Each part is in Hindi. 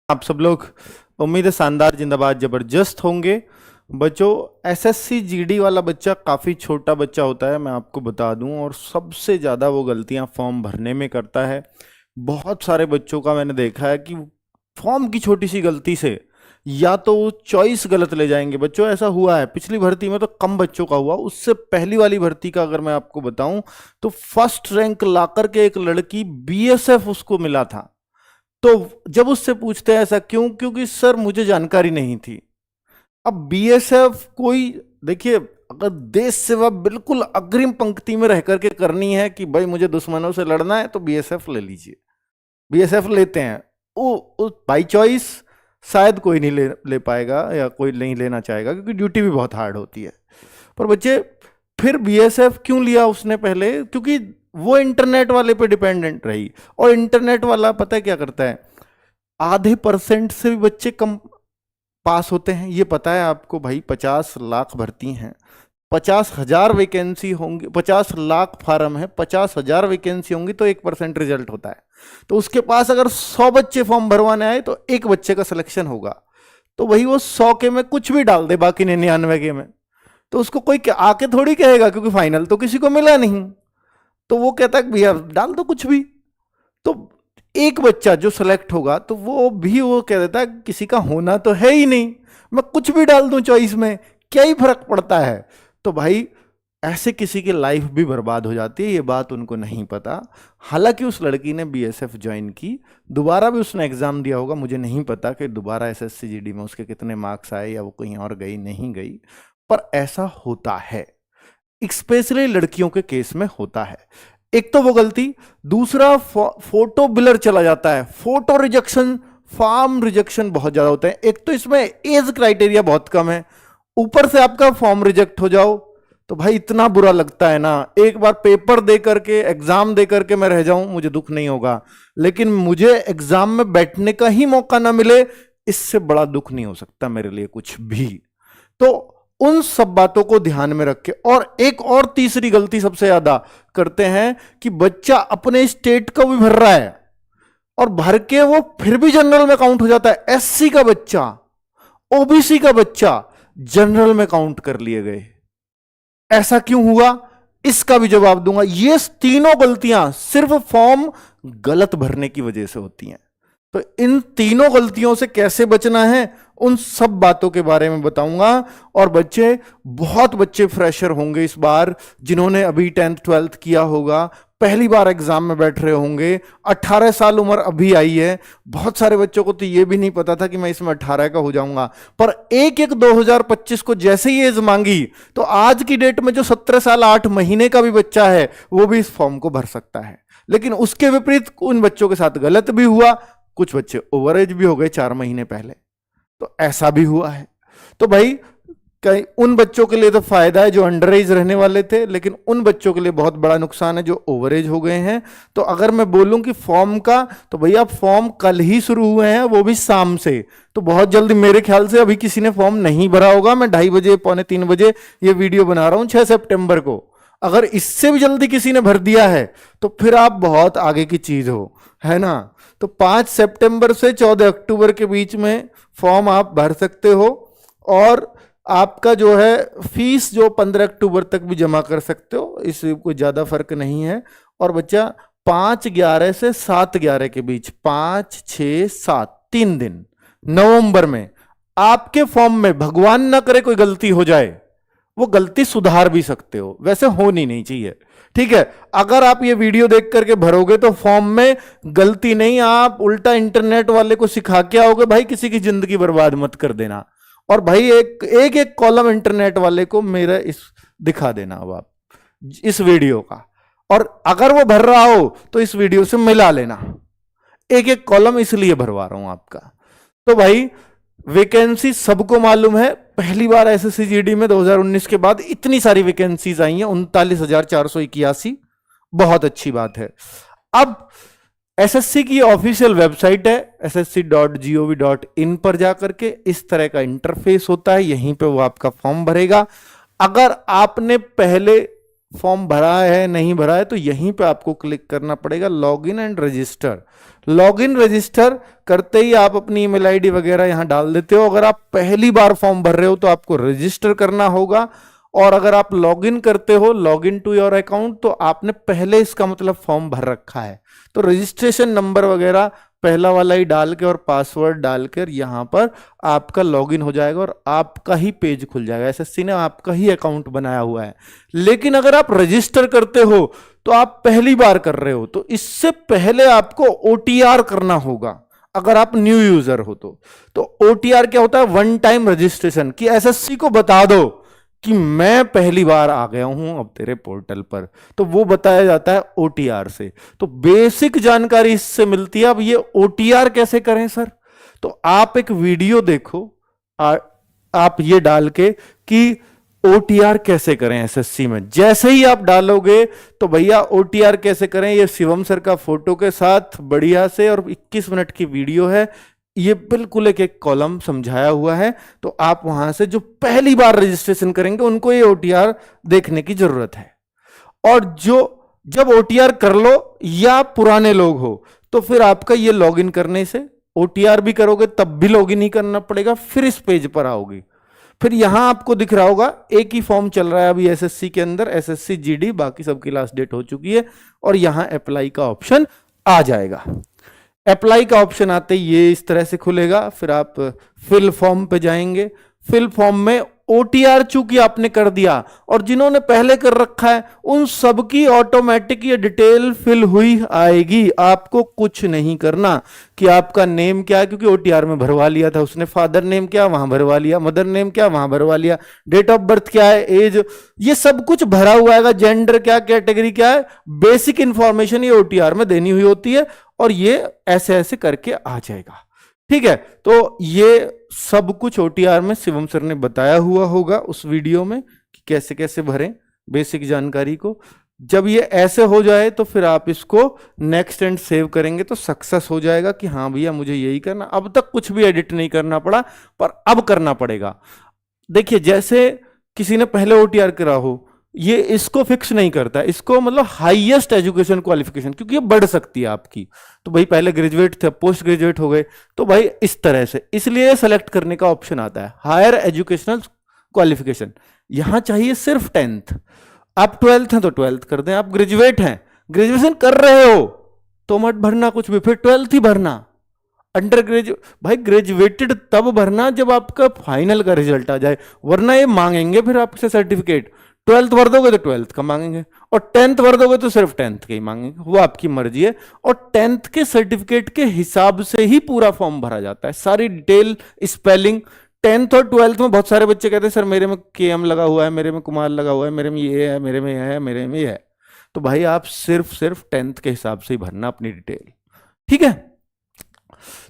आप सब लोग उम्मीद है शानदार जिंदाबाद जबरदस्त होंगे। बच्चों, एसएससी जीडी वाला बच्चा काफ़ी छोटा बच्चा होता है, मैं आपको बता दूं, और सबसे ज़्यादा वो गलतियां फॉर्म भरने में करता है। बहुत सारे बच्चों का मैंने देखा है कि फॉर्म की छोटी सी गलती से या तो वो चॉइस गलत ले जाएंगे। बच्चों, ऐसा हुआ है पिछली भर्ती में तो कम बच्चों का हुआ, उससे पहली वाली भर्ती का अगर मैं आपको बताऊं तो फर्स्ट रैंक लाकर के एक लड़की बीएसएफ उसको मिला था। तो जब उससे पूछते हैं ऐसा क्यों, क्योंकि सर मुझे जानकारी नहीं थी। अब बीएसएफ कोई, देखिए, अगर देश सेवा बिल्कुल अग्रिम पंक्ति में रह करके करनी है कि भाई मुझे दुश्मनों से लड़ना है तो बीएसएफ ले लीजिए, बीएसएफ लेते हैं। वो बाई चॉइस शायद कोई नहीं ले पाएगा या कोई नहीं लेना चाहेगा, क्योंकि ड्यूटी भी बहुत हार्ड होती है। पर बच्चे, फिर बीएसएफ क्यों लिया उसने पहले? क्योंकि वो इंटरनेट वाले पे डिपेंडेंट रही, और इंटरनेट वाला पता है क्या करता है, आधे % से भी बच्चे कम पास होते हैं। ये पता है आपको भाई, 50 लाख भर्ती हैं, 50,000 वैकेंसी होंगी, 50 लाख फार्म है, 50,000 वैकेंसी होंगी तो 1% रिजल्ट होता है। तो उसके पास अगर 100 बच्चे फॉर्म भरवाने आए तो एक बच्चे का सिलेक्शन होगा। तो वही वो 100 के में कुछ भी डाल दे, बाकी 99 के में, तो उसको कोई आके थोड़ी कहेगा, क्योंकि फाइनल तो किसी को मिला नहीं। तो वो कहता है भैया डाल दो कुछ भी। तो एक बच्चा जो सिलेक्ट होगा तो वो कह देता है किसी का होना तो है ही नहीं, मैं कुछ भी डाल दूं चॉइस में, क्या ही फर्क पड़ता है। तो भाई ऐसे किसी की लाइफ भी बर्बाद हो जाती है, ये बात उनको नहीं पता। हालांकि उस लड़की ने बीएसएफ ज्वाइन की, दोबारा भी उसने एग्जाम दिया होगा, मुझे नहीं पता कि दोबारा एसएससी जीडी में उसके कितने मार्क्स आए या वो कहीं और गई नहीं गई, पर ऐसा होता है, स्पेशली लड़कियों के केस में होता है। एक तो वो गलती, दूसरा फोटो ब्लर चला जाता है, फोटो रिजेक्शन, फॉर्म रिजेक्शन बहुत ज्यादा होते हैं। एक तो इसमें एज क्राइटेरिया बहुत कम है, ऊपर से आपका फॉर्म रिजेक्ट हो जाओ तो भाई इतना बुरा लगता है ना। एक बार पेपर दे करके, एग्जाम दे करके मैं रह जाऊं, मुझे दुख नहीं होगा, लेकिन मुझे एग्जाम में बैठने का ही मौका ना मिले, इससे बड़ा दुख नहीं हो सकता मेरे लिए कुछ भी। तो उन सब बातों को ध्यान में रख के, और एक और तीसरी गलती सबसे ज्यादा करते हैं कि बच्चा अपने स्टेट का भी भर रहा है और भर के वो फिर भी जनरल में काउंट हो जाता है। एससी का बच्चा, ओबीसी का बच्चा जनरल में काउंट कर लिए गए। ऐसा क्यों हुआ, इसका भी जवाब दूंगा। ये तीनों गलतियां सिर्फ फॉर्म गलत भरने की वजह से होती हैं। तो इन तीनों गलतियों से कैसे बचना है, उन सब बातों के बारे में बताऊंगा। और बच्चे, बहुत बच्चे फ्रेशर होंगे इस बार, जिन्होंने अभी 10th 12th किया होगा, पहली बार एग्जाम में बैठ रहे होंगे, 18 साल उम्र अभी आई है। बहुत सारे बच्चों को तो ये भी नहीं पता था कि मैं इसमें 18 का हो जाऊंगा, पर 1/1/2025 को जैसे ही एज मांगी तो आज की डेट में जो 17 साल 8 महीने का भी बच्चा है वो भी इस फॉर्म को भर सकता है। लेकिन उसके विपरीत उन बच्चों के साथ गलत भी हुआ, कुछ बच्चे ओवर एज भी हो गए 4 महीने पहले, तो ऐसा भी हुआ है। तो भाई कहीं उन बच्चों के लिए तो फायदा है जो अंडर एज रहने वाले थे, लेकिन उन बच्चों के लिए बहुत बड़ा नुकसान है जो ओवर एज हो गए हैं। तो अगर मैं बोलूं कि फॉर्म का, तो भैया फॉर्म कल ही शुरू हुए हैं, वो भी शाम से। तो बहुत जल्दी, मेरे ख्याल से अभी किसी ने फॉर्म नहीं भरा होगा। मैं 2:30 बजे, 2:45 बजे ये वीडियो बना रहा हूं 6 सितंबर को। अगर इससे भी जल्दी किसी ने भर दिया है तो फिर आप बहुत आगे की चीज हो, है ना। तो 5 सितंबर से 14 अक्टूबर के बीच में फॉर्म आप भर सकते हो, और आपका जो है फीस जो 15 अक्टूबर तक भी जमा कर सकते हो, इससे कोई ज़्यादा फर्क नहीं है। और बच्चा 5/11 से 7/11 के बीच, 5, 6, 7, 3 दिन नवंबर में आपके फॉर्म में भगवान ना करे कोई गलती हो जाए, वो गलती सुधार भी सकते हो, वैसे होनी नहीं चाहिए, ठीक है। अगर आप ये वीडियो देख करके भरोगे तो फॉर्म में गलती नहीं, आप उल्टा इंटरनेट वाले को सिखा के आओगे भाई किसी की जिंदगी बर्बाद मत कर देना। और भाई एक कॉलम इंटरनेट वाले को मेरा इस दिखा देना अब आप इस वीडियो का, और अगर वो भर रहा हो तो इस वीडियो से मिला लेना। एक कॉलम इसलिए भरवा रहा हूं आपका। तो भाई वैकेंसी सबको मालूम है, पहली बार एसएससी जीडी में 2019 के बाद इतनी सारी वैकेंसीज आई हैं, 39,481, बहुत अच्छी बात है। अब एसएससी की ऑफिशियल वेबसाइट है ssc.gov.in पर जाकर के इस तरह का इंटरफेस होता है, यहीं पे वो आपका फॉर्म भरेगा। अगर आपने पहले फॉर्म भरा है नहीं भरा है, तो यहीं पे आपको क्लिक करना पड़ेगा login and register. Login register करते ही आप अपनी ईमेल आईडी वगैरह यहां डाल देते हो। अगर आप पहली बार फॉर्म भर रहे हो तो आपको रजिस्टर करना होगा, और अगर आप लॉगिन करते हो, लॉगिन टू योर अकाउंट, तो आपने पहले इसका मतलब फॉर्म भर रखा है। तो रजिस्ट्रेशन नंबर वगैरह पहला वाला ही डाल के और पासवर्ड डालकर यहां पर आपका लॉगिन हो जाएगा और आपका ही पेज खुल जाएगा। एसएससी ने आपका ही अकाउंट बनाया हुआ है। लेकिन अगर आप रजिस्टर करते हो तो आप पहली बार कर रहे हो, तो इससे पहले आपको ओटीआर करना होगा। अगर आप न्यू यूजर हो तो ओटीआर क्या होता है? वन टाइम रजिस्ट्रेशन, कि एसएससी को बता दो कि मैं पहली बार आ गया हूं अब तेरे पोर्टल पर, तो वो बताया जाता है ओटीआर से। तो बेसिक जानकारी इससे मिलती है। अब ये ओटीआर कैसे करें सर? तो आप एक वीडियो देखो, आप ये डाल के कि ओटीआर कैसे करें एसएससी में। जैसे ही आप डालोगे तो भैया ओटीआर कैसे करें, ये शिवम सर का फोटो के साथ बढ़िया से, और 21 मिनट की वीडियो है। ये बिल्कुल एक एक कॉलम समझाया हुआ है। तो आप वहां से जो पहली बार रजिस्ट्रेशन करेंगे उनको ये ओटीआर देखने की जरूरत है। और जो जब ओटीआर कर लो या पुराने लोग हो, तो फिर आपका ये लॉगिन करने से, ओटीआर भी करोगे तब भी लॉगिन ही करना पड़ेगा, फिर इस पेज पर आओगे। फिर यहां आपको दिख रहा होगा एक ही फॉर्म चल रहा है अभी एसएससी के अंदर, एसएससी जीडी, बाकी सबकी लास्ट डेट हो चुकी है, और यहां अप्लाई का ऑप्शन आ जाएगा। अप्लाई का ऑप्शन आते ही ये इस तरह से खुलेगा। फिर आप फिल फॉर्म पे जाएंगे। फिल फॉर्म में ओटीआर चूंकि आपने कर दिया, और जिन्होंने पहले कर रखा है उन सबकी ऑटोमेटिक ये डिटेल फिल हुई आएगी। आपको कुछ नहीं करना कि आपका नेम क्या है, क्योंकि ओटीआर में भरवा लिया था उसने। फादर नेम क्या, वहां भरवा लिया। मदर नेम क्या, वहां भरवा लिया। डेट ऑफ बर्थ क्या है, एज, ये सब कुछ भरा हुआ है। जेंडर क्या, कैटेगरी क्या है, बेसिक इंफॉर्मेशन ये ओटीआर में देनी हुई होती है, और ये ऐसे ऐसे करके आ जाएगा। ठीक है, तो ये सब कुछ ओटीआर में शिवम सर ने बताया हुआ होगा उस वीडियो में कि कैसे कैसे भरें बेसिक जानकारी को। जब ये ऐसे हो जाए तो फिर आप इसको नेक्स्ट एंड सेव करेंगे तो सक्सेस हो जाएगा कि हाँ भैया मुझे यही करना। अब तक कुछ भी एडिट नहीं करना पड़ा, पर अब करना पड़ेगा। देखिए, जैसे किसी ने पहले ओटीआर करा हो, ये इसको फिक्स नहीं करता, इसको मतलब हाईएस्ट एजुकेशन क्वालिफिकेशन, क्योंकि ये बढ़ सकती है आपकी। तो भाई पहले ग्रेजुएट थे, पोस्ट ग्रेजुएट हो गए, तो भाई इस तरह से, इसलिए सेलेक्ट करने का ऑप्शन आता है हायर एजुकेशनल क्वालिफिकेशन। यहां चाहिए सिर्फ 10th। आप 12th हैं तो 12th कर दें, आप ग्रेजुएट हैं, ग्रेजुएशन कर रहे हो तो मत भरना कुछ भी, फिर 12th ही भरना। अंडर ग्रेजुएट, भाई ग्रेजुएटेड तब भरना जब आपका फाइनल का रिजल्ट आ जाए, वरना ये मांगेंगे फिर आपसे सर्टिफिकेट। 12th भर दोगे तो 12th का मांगेंगे, और 10th भर दोगे तो सिर्फ 10th के ही मांगेंगे, वो आपकी मर्जी है। और 10th के सर्टिफिकेट के हिसाब से ही पूरा फॉर्म भरा जाता है, सारी डिटेल, स्पेलिंग। 10th और 12th में बहुत सारे बच्चे कहते हैं सर मेरे में केएम लगा हुआ है, मेरे में कुमार लगा हुआ है, मेरे में ये है, मेरे में ये है, मेरे में ये है। तो भाई आप सिर्फ 10th के हिसाब से ही भरना अपनी डिटेल। ठीक है,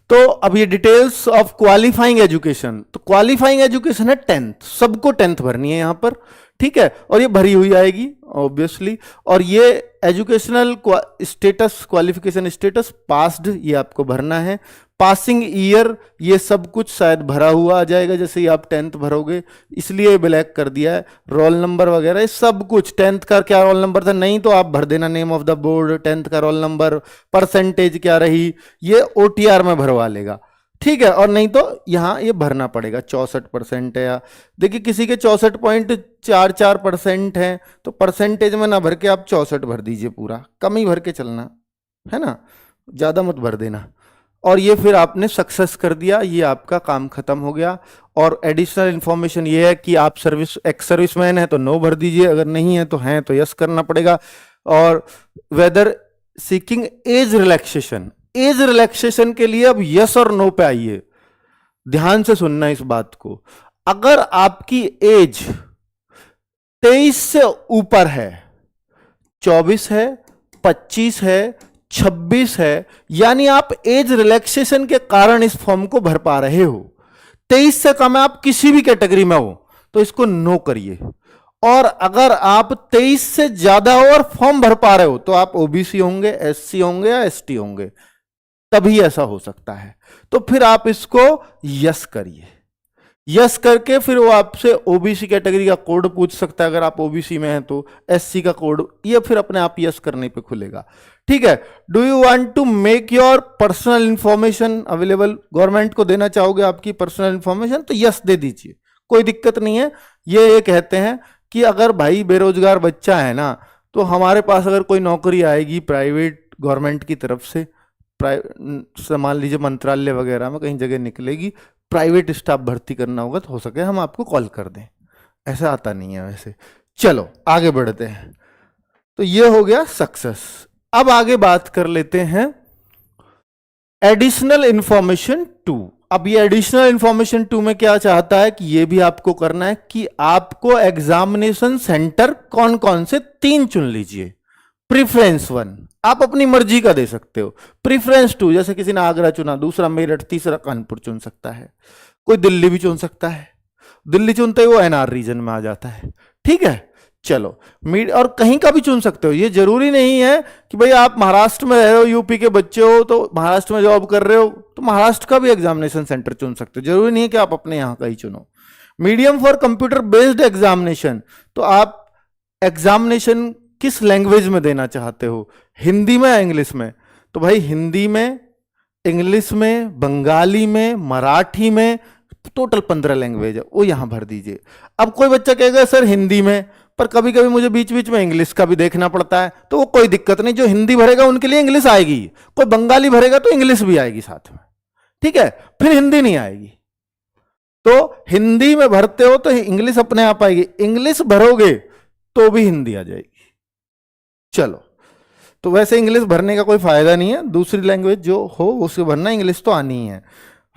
तो अब ये डिटेल्स ऑफ क्वालिफाइंग एजुकेशन, तो क्वालिफाइंग एजुकेशन है 10th, सबको 10th भरनी है यहां पर। ठीक है, और ये भरी हुई आएगी ऑब्वियसली। और ये educational status, qualification status passed, ये आपको भरना है। पासिंग ईयर, ये सब कुछ शायद भरा हुआ आ जाएगा जैसे ही आप 10th भरोगे, इसलिए ब्लैक कर दिया है। रोल नंबर वगैरह सब कुछ, 10th का क्या रोल नंबर था, नहीं तो आप भर देना name of the board, 10th का रोल नंबर, परसेंटेज क्या रही, ये ओटीआर में भरवा लेगा। ठीक है, और नहीं तो यहां ये भरना पड़ेगा 64% है, या देखिए किसी के 64.44% है, तो परसेंटेज में ना भर के आप 64 भर दीजिए, पूरा कम ही भर के चलना है ना, ज्यादा मत भर देना। और ये फिर आपने सक्सेस कर दिया, ये आपका काम खत्म हो गया। और एडिशनल इंफॉर्मेशन ये है कि आप एक्स सर्विसमैन है तो नो भर दीजिए, अगर नहीं है तो हैं तो यस करना पड़ेगा। और whether seeking age relaxation, age relaxation के लिए अब यस और नो पे आइए, ध्यान से सुनना इस बात को। अगर आपकी एज 23 से ऊपर है, 24 है, 25 है, 26 है, यानी आप एज रिलैक्सेशन के कारण इस फॉर्म को भर पा रहे हो। 23 से कम है, आप किसी भी कैटेगरी में हो तो इसको नो करिए। और अगर आप 23 से ज्यादा हो और फॉर्म भर पा रहे हो तो आप ओबीसी होंगे, एससी होंगे या एसटी होंगे, तभी ऐसा हो सकता है। तो फिर आप इसको यस करिए। यस करके फिर वो आपसे ओबीसी कैटेगरी का कोड पूछ सकता है, अगर आप ओबीसी में हैं तो एससी का कोड, ये फिर अपने आप यस करने पे खुलेगा। ठीक है। Do you want to make your personal information available, government को देना चाहोगे आपकी पर्सनल इंफॉर्मेशन, तो यस दे दीजिए, कोई दिक्कत नहीं है। ये कहते हैं कि अगर भाई बेरोजगार बच्चा है ना, तो हमारे पास अगर कोई नौकरी आएगी प्राइवेट गवर्नमेंट की तरफ से, मान लीजिए मंत्रालय वगैरह में कहीं जगह निकलेगी, प्राइवेट स्टाफ भर्ती करना होगा, तो हो सके हम आपको कॉल कर दें, ऐसा आता नहीं है वैसे। चलो आगे बढ़ते हैं। तो ये हो गया सक्सेस। अब आगे बात कर लेते हैं एडिशनल इंफॉर्मेशन 2। अब ये एडिशनल इंफॉर्मेशन 2 में क्या चाहता है कि ये भी आपको करना है कि आपको एग्जामिनेशन सेंटर कौन कौन से 3 चुन लीजिए। प्रीफरेंस 1 आप अपनी मर्जी का दे सकते हो। प्रीफरेंस 2 जैसे किसी ने आगरा चुना, दूसरा मेरठ, तीसरा कानपुर चुन सकता है, कोई दिल्ली भी चुन सकता है। दिल्ली चुनते ही वो एनआर रीजन में आ जाता है। ठीक है। चलो और कहीं का भी चुन सकते हो, ये जरूरी नहीं है कि भाई आप महाराष्ट्र में रह रहे हो, यूपी के बच्चे हो तो महाराष्ट्र में जॉब कर रहे हो तो महाराष्ट्र का भी एग्जामिनेशन सेंटर चुन सकते हो, जरूरी नहीं है कि आप अपने यहां का ही चुनो। Medium for computer based examination, तो आप एग्जामिनेशन किस लैंग्वेज में देना चाहते हो, हिंदी में या इंग्लिश में, तो भाई हिंदी में, इंग्लिश में, बंगाली में, मराठी में, टोटल 15 लैंग्वेज है वो यहां भर दीजिए। अब कोई बच्चा कहेगा सर हिंदी में, पर कभी कभी मुझे बीच बीच में इंग्लिश का भी देखना पड़ता है, तो वो कोई दिक्कत नहीं, जो हिंदी भरेगा उनके लिए इंग्लिश आएगी, कोई बंगाली भरेगा तो इंग्लिश भी आएगी साथ में। ठीक है। फिर हिंदी नहीं आएगी, तो हिंदी में भरते हो तो इंग्लिश अपने आप आएगी, इंग्लिश भरोगे तो भी हिंदी आ जाएगी। चलो, तो वैसे इंग्लिश भरने का कोई फायदा नहीं है, दूसरी लैंग्वेज जो हो उससे भरना, इंग्लिश तो आनी ही है।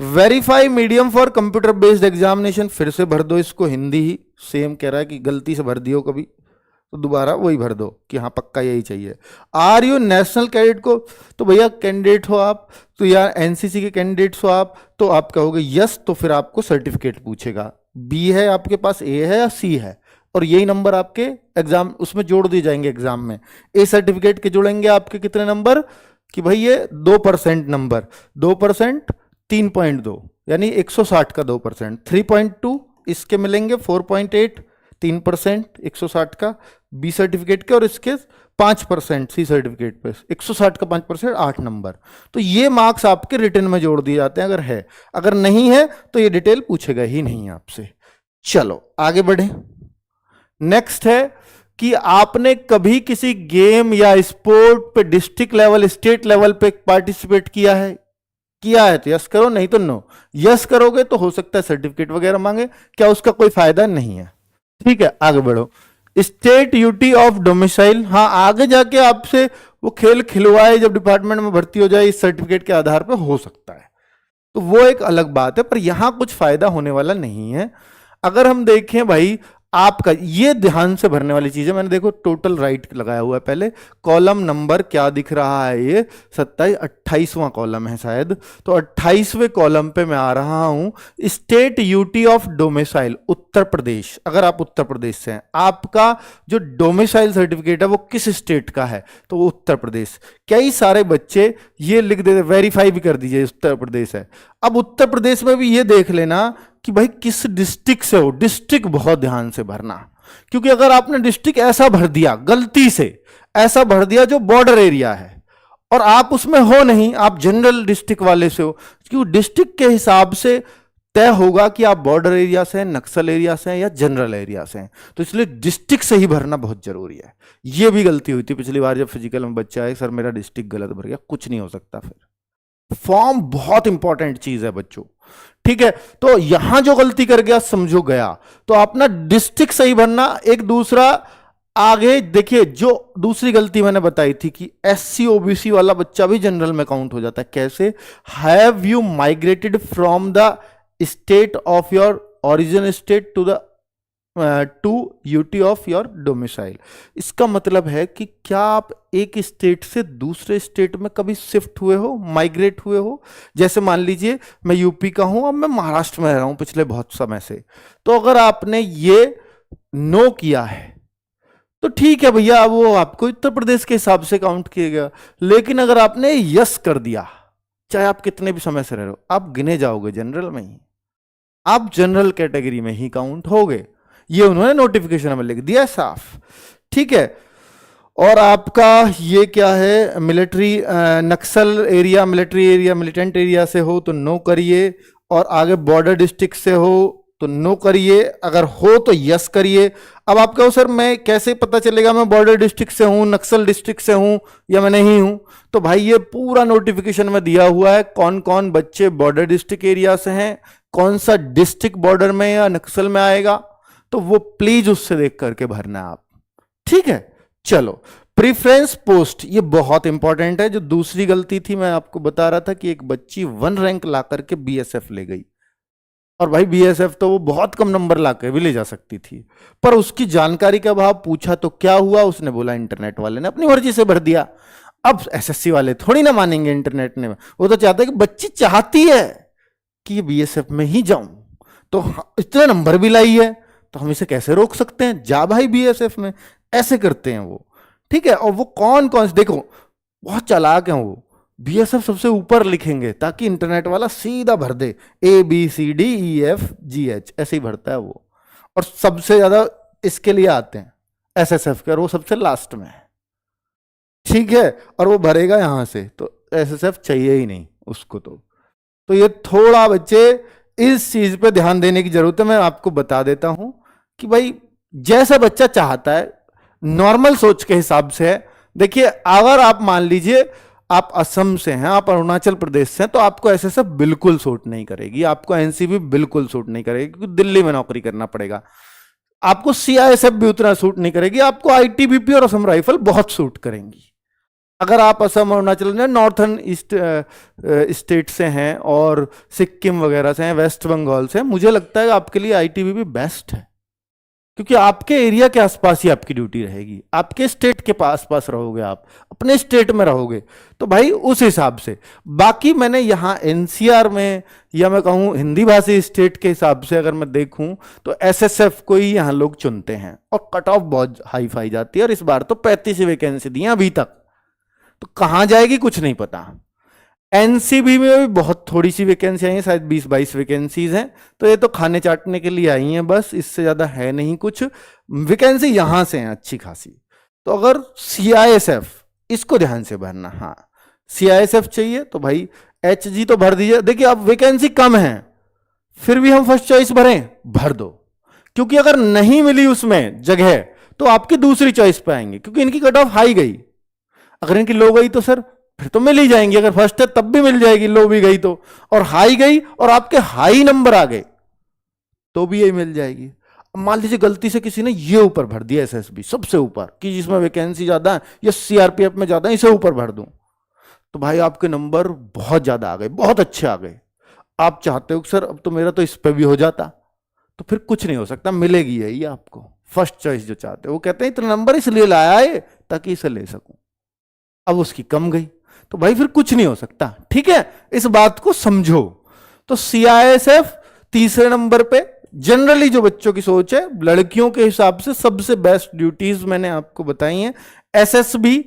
Verify medium for computer based examination, फिर से भर दो इसको, हिंदी ही सेम कह रहा है कि गलती से भर दियो कभी तो दोबारा वही भर दो कि हाँ पक्का यही चाहिए। आर यू नेशनल कैडेट को, तो भैया कैंडिडेट हो आप तो, या एनसीसी के कैंडिडेट्स हो आप तो आप कहोगे यस, तो फिर आपको सर्टिफिकेट पूछेगा, बी है आपके पास, ए है या सी है, और यही नंबर आपके एग्जाम उसमें जोड़ दिए जाएंगे एग्जाम में। ए सर्टिफिकेट के जुड़ेंगे आपके कितने नंबर कि भाई ये 2% नंबर, 2% 3.2 यानी 160 का 2%, 3.2 इसके मिलेंगे 4.8 3% 160 का बी सर्टिफिकेट के, और इसके 5% सी सर्टिफिकेट पे 160 का 5% 8 नंबर। तो ये मार्क्स आपके रिटर्न में जोड़ दिए जाते हैं अगर है, अगर नहीं है तो ये डिटेल पूछेगा ही नहीं आपसे। चलो आगे बढ़े। नेक्स्ट है कि आपने कभी किसी गेम या स्पोर्ट पे डिस्ट्रिक्ट लेवल, स्टेट लेवल पे पार्टिसिपेट किया है? किया है तो यस करो, नहीं तो नो। यस करोगे तो हो सकता है सर्टिफिकेट वगैरह मांगे, क्या उसका कोई फायदा नहीं है। ठीक है, आगे बढ़ो। स्टेट यूटी ऑफ डोमिसाइल, हाँ आगे जाके आपसे वो खेल खिलवाए जब डिपार्टमेंट में भर्ती हो जाए, इस सर्टिफिकेट के आधार पर हो सकता है, तो वो एक अलग बात है, पर यहां कुछ फायदा होने वाला नहीं है। अगर हम देखें भाई, आपका ये ध्यान से भरने वाली चीज है, मैंने देखो टोटल राइट लगाया हुआ है, पहले कॉलम नंबर क्या दिख रहा है, ये 28वां कॉलम है शायद, तो 28वें कॉलम पे मैं आ रहा हूं। State UT of domicile, Uttar Pradesh, अगर आप उत्तर प्रदेश से हैं, आपका जो डोमिसाइल सर्टिफिकेट है वो किस स्टेट का है, तो वो उत्तर प्रदेश। कई सारे बच्चे ये लिख देते, वेरीफाई भी कर दीजिए उत्तर प्रदेश है। अब उत्तर प्रदेश में भी ये देख लेना कि भाई किस डिस्ट्रिक्ट से हो, डिस्ट्रिक्ट बहुत ध्यान से भरना, क्योंकि अगर आपने डिस्ट्रिक्ट ऐसा भर दिया, गलती से ऐसा भर दिया जो बॉर्डर एरिया है और आप उसमें हो नहीं, आप जनरल डिस्ट्रिक्ट वाले से हो, क्योंकि डिस्ट्रिक्ट के हिसाब से तय होगा कि आप बॉर्डर एरिया से हैं, नक्सल एरिया से हैं या जनरल एरिया से हैं, तो इसलिए डिस्ट्रिक्ट से ही भरना बहुत जरूरी है। यह भी गलती हुई थी पिछली बार जब फिजिकल में बच्चा है, सर मेरा डिस्ट्रिक्ट गलत भर गया, कुछ नहीं हो सकता। फिर फॉर्म बहुत इंपॉर्टेंट चीज है बच्चों, ठीक है। तो यहां जो गलती कर गया समझो गया, तो अपना डिस्ट्रिक्ट सही भरना। एक दूसरा आगे देखिए, जो दूसरी गलती मैंने बताई थी कि एससी ओबीसी वाला बच्चा भी जनरल में काउंट हो जाता है, कैसे? Have you migrated from the state of your origin state to UT of your domicile. इसका मतलब है कि क्या आप एक स्टेट से दूसरे स्टेट में कभी शिफ्ट हुए हो, माइग्रेट हुए हो? जैसे मान लीजिए मैं यूपी का हूं, अब मैं महाराष्ट्र में रह रहा हूं पिछले बहुत समय से, तो अगर आपने ये नो किया है तो ठीक है भैया, वो आपको उत्तर प्रदेश के हिसाब से काउंट किएगा। लेकिन अगर आपने यस कर दिया, चाहे आप कितने भी समय से रह रहे हो, आप गिने जाओगे जनरल में ही। आप जनरल कैटेगरी में ही काउंट हो गए। ये उन्होंने नोटिफिकेशन में लिख दिया साफ, ठीक है। और आपका ये क्या है, military Naxal area, military area, militant area से हो तो नो करिए, और आगे बॉर्डर डिस्ट्रिक्ट से हो तो नो करिए, अगर हो तो यस करिए। अब आप कहो सर मैं कैसे पता चलेगा मैं बॉर्डर डिस्ट्रिक्ट से हूं, नक्सल डिस्ट्रिक्ट से हूं या मैं नहीं हूं? तो भाई ये पूरा नोटिफिकेशन में दिया हुआ है कौन कौन बच्चे बॉर्डर डिस्ट्रिक्ट एरिया से हैं, कौन सा डिस्ट्रिक्ट बॉर्डर में या नक्सल में आएगा, तो वो प्लीज उससे देख करके भरना है आप, ठीक है। चलो, प्रीफ्रेंस पोस्ट, ये बहुत इंपॉर्टेंट है। जो दूसरी गलती थी मैं आपको बता रहा था कि एक बच्ची 1 रैंक ला करके बीएसएफ ले गई, और भाई बीएसएफ तो वो बहुत कम नंबर ला के भी ले जा सकती थी, पर उसकी जानकारी का अभाव। पूछा तो क्या हुआ, उसने बोला इंटरनेट वाले ने अपनी मर्जी से भर दिया। अब एसएससी वाले थोड़ी ना मानेंगे इंटरनेट ने, वो तो चाहते हैं कि बच्ची चाहती है कि ये बीएसएफ में ही जाऊं, तो इतने नंबर भी लाई है तो हम इसे कैसे रोक सकते हैं, जा भाई बीएसएफ में, ऐसे करते हैं वो, ठीक है। और वो कौन कौन से, देखो बहुत चालाक है वो, बीएसएफ सबसे ऊपर लिखेंगे ताकि इंटरनेट वाला सीधा भर दे, ABCDEFGH ऐसे ही भरता है वो। और सबसे ज्यादा इसके लिए आते हैं एसएसएफ के, और वो सबसे लास्ट में है, ठीक है। और वो भरेगा यहां से, तो एसएसएफ चाहिए ही नहीं उसको। तो ये थोड़ा बच्चे इस चीज पे ध्यान देने की जरूरत है। मैं आपको बता देता हूं कि भाई जैसा बच्चा चाहता है, नॉर्मल सोच के हिसाब से है। देखिए अगर आप मान लीजिए आप असम से हैं, आप अरुणाचल प्रदेश से हैं, तो आपको एसएसएफ बिल्कुल सूट नहीं करेगी, आपको एनसीबी बिल्कुल सूट नहीं करेगी, क्योंकि दिल्ली में नौकरी करना पड़ेगा। आपको सीआईएसएफ भी उतना सूट नहीं करेगी, आपको आईटीबीपी और असम राइफल बहुत सूट करेंगी। अगर आप असम, अरुणाचल में, नॉर्थन ईस्ट स्टेट से हैं और सिक्किम वगैरह से हैं, वेस्ट बंगाल से हैं, मुझे लगता है आपके लिए आईटीबीपी बेस्ट है, क्योंकि आपके एरिया के आसपास ही आपकी ड्यूटी रहेगी, आपके स्टेट के पास पास रहोगे, आप अपने स्टेट में रहोगे, तो भाई उस हिसाब से। बाकी मैंने यहाँ एनसीआर में, या मैं कहूँ हिंदी भाषी स्टेट के हिसाब से अगर मैं देखूं, तो एसएसएफ को ही यहाँ लोग चुनते हैं, और कट ऑफ बहुत हाई फाई जाती है। और इस बार तो 35 वैकेंसी दी हैं अभी तक, तो कहां जाएगी कुछ नहीं पता। एनसीबी में भी बहुत थोड़ी सी वैकेंसी आई है, शायद 20-22 वैकेंसीज हैं, तो ये तो खाने चाटने के लिए आई हैं बस, इससे ज्यादा है नहीं कुछ। वैकेंसी यहां से है अच्छी खासी। तो अगर सीआईएसएफ, इसको ध्यान से भरना, हाँ सीआईएसएफ चाहिए तो भाई एचजी तो भर दीजिए। देखिए अब वैकेंसी कम है, फिर भी हम फर्स्ट चॉइस भरें, भर दो, क्योंकि अगर नहीं मिली उसमें जगह तो आपकी दूसरी चॉइस पे आएंगे, क्योंकि इनकी कट ऑफ हाई गई। अगर इनकी लो गई तो सर फिर तो मिल ही जाएंगी, अगर फर्स्ट है तब भी मिल जाएगी, लो भी गई तो, और हाई गई और आपके हाई नंबर आ गए तो भी यही मिल जाएगी। अब मान लीजिए गलती से किसी ने ये ऊपर भर दिया एसएसबी सबसे ऊपर, कि जिसमें वैकेंसी ज्यादा है या सीआरपीएफ में ज्यादा है, इसे ऊपर भर दूं, तो भाई आपके नंबर बहुत ज्यादा आ गए, बहुत अच्छे आ गए। आप चाहते हो कि सर अब तो मेरा तो इस पे भी हो जाता, तो फिर कुछ नहीं हो सकता, मिलेगी यही आपको फर्स्ट चॉइस जो चाहते हो। वो कहते हैं इतना नंबर इसलिए लाया है ताकि इसे ले सकूं, अब उसकी कम गई तो भाई फिर कुछ नहीं हो सकता, ठीक है, इस बात को समझो। तो सीआईएसएफ तीसरे नंबर पे, जनरली जो बच्चों की सोच है, लड़कियों के हिसाब से सबसे बेस्ट ड्यूटीज मैंने आपको बताई हैं। एसएसबी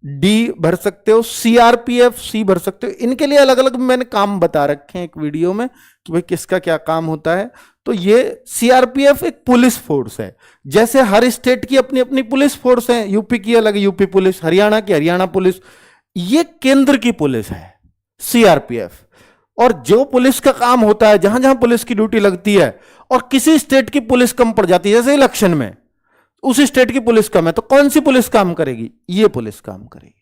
डी भर सकते हो, सीआरपीएफ सी भर सकते हो, इनके लिए अलग अलग मैंने काम बता रखे हैं एक वीडियो में कि भाई किसका क्या काम होता है। तो ये सीआरपीएफ एक पुलिस फोर्स है, जैसे हर स्टेट की अपनी अपनी पुलिस फोर्स है, यूपी की अलग यूपी पुलिस, हरियाणा की हरियाणा पुलिस, ये केंद्र की पुलिस है सीआरपीएफ। और जो पुलिस का काम होता है, जहां जहां पुलिस की ड्यूटी लगती है और किसी स्टेट की पुलिस कम पड़ जाती है, जैसे इलेक्शन में उस स्टेट की पुलिस कम है, तो कौन सी पुलिस काम करेगी? ये पुलिस काम करेगी।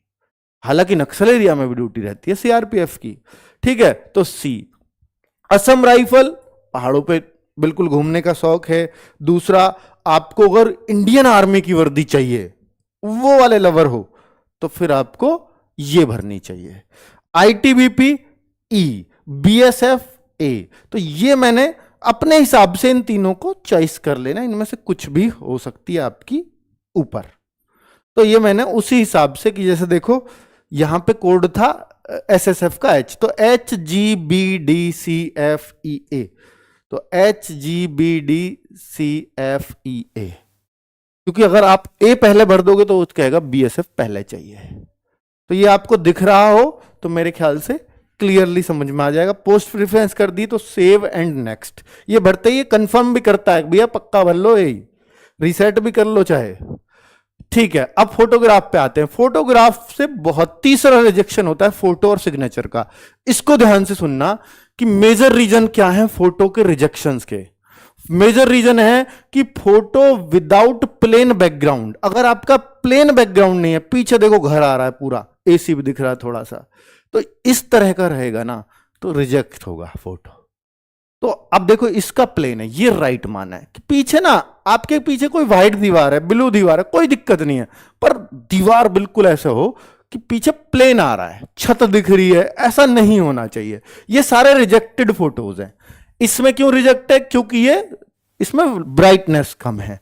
हालांकि नक्सल एरिया में भी ड्यूटी रहती है सीआरपीएफ की, ठीक है। तो सी, असम राइफल, पहाड़ों पे बिल्कुल घूमने का शौक है। दूसरा, आपको अगर इंडियन आर्मी की वर्दी चाहिए, वो वाले लवर हो, तो फिर आपको ये भरनी चाहिए, आईटीबीपी ई, बीएसएफ ए। तो ये मैंने अपने हिसाब से इन तीनों को चॉइस कर लेना, इनमें से कुछ भी हो सकती है आपकी ऊपर। तो ये मैंने उसी हिसाब से, कि जैसे देखो यहां पे कोड था एसएसएफ का एच, तो HGBDCFEA, तो HGBDCFEA, क्योंकि अगर आप ए पहले भर दोगे तो कहेगा बीएसएफ पहले चाहिए। तो ये आपको दिख रहा हो तो मेरे ख्याल से क्लियरली समझ में आ जाएगा। पोस्ट प्रेफरेंस कर दी तो सेव एंड नेक्स्ट, ये भरते ही कंफर्म भी करता है भैया पक्का भर लो, यही रीसेट भी कर लो चाहे। ठीक है, अब फोटोग्राफ पे आते हैं। फोटोग्राफ से बहुत तीसरा रिजेक्शन होता है फोटो और सिग्नेचर का। इसको ध्यान से सुनना कि मेजर रीजन क्या है फोटो के रिजेक्शंस के। मेजर रीजन है कि फोटो विदाउट प्लेन बैकग्राउंड, अगर आपका प्लेन बैकग्राउंड नहीं है, पीछे देखो घर आ रहा है पूरा, एसी भी दिख रहा है थोड़ा सा, तो इस तरह का रहेगा ना तो रिजेक्ट होगा फोटो। तो अब देखो इसका प्लेन है, ये राइट माना है कि पीछे ना, आपके पीछे कोई व्हाइट दीवार है, ब्लू दीवार है, कोई दिक्कत नहीं है, पर दीवार बिल्कुल ऐसे हो कि पीछे प्लेन आ रहा है, छत दिख रही है, ऐसा नहीं होना चाहिए। ये सारे रिजेक्टेड फोटोज हैं। इसमें क्यों रिजेक्ट है? क्योंकि ये इसमें ब्राइटनेस कम है।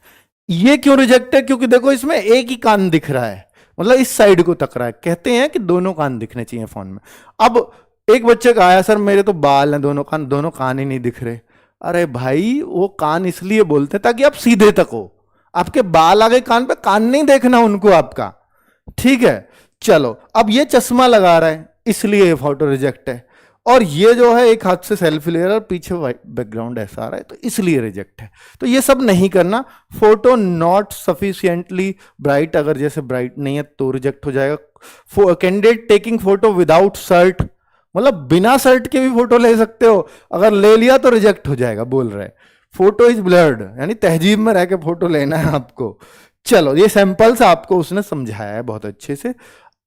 ये क्यों रिजेक्ट है? क्योंकि देखो इसमें एक ही कान दिख रहा है, मतलब इस साइड को तक रहा है। कहते हैं कि दोनों कान दिखने चाहिए फोन में। अब एक बच्चे का आया, सर मेरे तो बाल हैं दोनों कान ही नहीं दिख रहे। अरे भाई वो कान इसलिए बोलते हैं ताकि आप सीधे तक हो, आपके बाल आ गए कान पे, कान नहीं देखना उनको आपका। ठीक है, चलो अब ये चश्मा लगा रहा है इसलिए ये फोटो रिजेक्ट है, और ये जो है एक हाथ से सेल्फी ले रहा है और पीछे बैकग्राउंड ऐसा आ रहा है तो इसलिए रिजेक्ट है। तो ये सब नहीं करना। फोटो नॉट सफिशिएंटली ब्राइट, अगर जैसे ब्राइट नहीं है तो रिजेक्ट हो जाएगा। Candidate taking photo without shirt, मतलब बिना शर्ट के भी फोटो ले सकते हो, अगर ले लिया तो रिजेक्ट हो जाएगा। बोल रहे फोटो इज ब्लर्ड, यानी तहजीब में रह के फोटो लेना है आपको। चलो ये सैंपल्स आपको उसने समझाया है बहुत अच्छे से।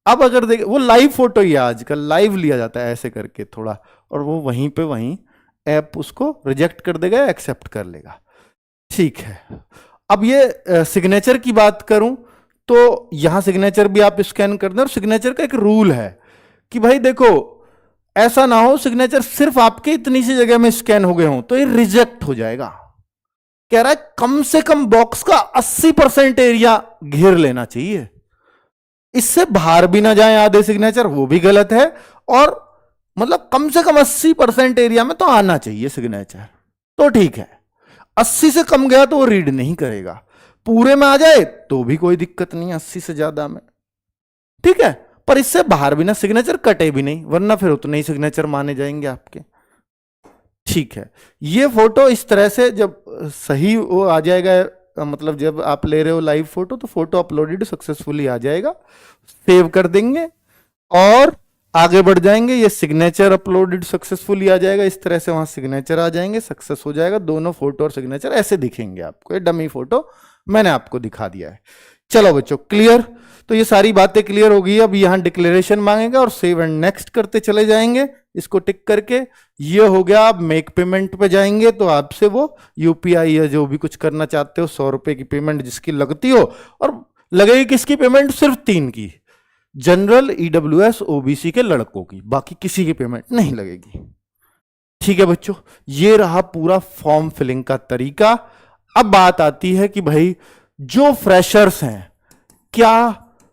अब अगर देखें, वो लाइव फोटो ही आजकल लाइव लिया जाता है ऐसे करके थोड़ा, और वो वहीं पे वहीं ऐप उसको रिजेक्ट कर देगा, एक्सेप्ट कर लेगा। ठीक है, अब ये सिग्नेचर की बात करूं तो यहां सिग्नेचर भी आप स्कैन कर दें, और सिग्नेचर का एक रूल है कि भाई देखो ऐसा ना हो सिग्नेचर सिर्फ आपके इतनी सी जगह में स्कैन हो गए हो तो ये रिजेक्ट हो जाएगा। कह रहा है कम से कम बॉक्स का 80% एरिया घेर लेना चाहिए, इससे बाहर भी ना जाए आधे सिग्नेचर, वो भी गलत है। और मतलब कम से कम 80% एरिया में तो आना चाहिए सिग्नेचर, तो ठीक है। 80 से कम गया तो वो रीड नहीं करेगा, पूरे में आ जाए तो भी कोई दिक्कत नहीं, 80 से ज्यादा में ठीक है, पर इससे बाहर भी ना सिग्नेचर कटे भी नहीं, वरना फिर उतने ही सिग्नेचर माने जाएंगे आपके। ठीक है, ये फोटो इस तरह से जब सही वो आ जाएगा, मतलब जब आप ले रहे हो लाइव फोटो तो फोटो अपलोडेड सक्सेसफुली आ जाएगा, सेव कर देंगे और आगे बढ़ जाएंगे। ये सिग्नेचर अपलोडेड सक्सेसफुली आ जाएगा, इस तरह से वहां सिग्नेचर आ जाएंगे, सक्सेस हो जाएगा। दोनों फोटो और सिग्नेचर ऐसे दिखेंगे आपको, ये डमी फोटो मैंने आपको दिखा दिया है। चलो बच्चों क्लियर, तो ये सारी बातें क्लियर हो गई। अब यहां डिक्लेरेशन मांगेगा और सेव एंड नेक्स्ट करते चले जाएंगे, इसको टिक करके। ये हो गया। आप मेक पेमेंट पे जाएंगे तो आपसे वो यूपीआई या जो भी कुछ करना चाहते हो 100 रुपए की पेमेंट जिसकी लगती हो, और लगेगी किसकी पेमेंट? सिर्फ 3 की, जनरल, ईडब्ल्यूएस, ओबीसी के लड़कों की, बाकी किसी की पेमेंट नहीं लगेगी। ठीक है बच्चों, ये रहा पूरा फॉर्म फिलिंग का तरीका। अब बात आती है कि भाई जो फ्रेशर्स हैं क्या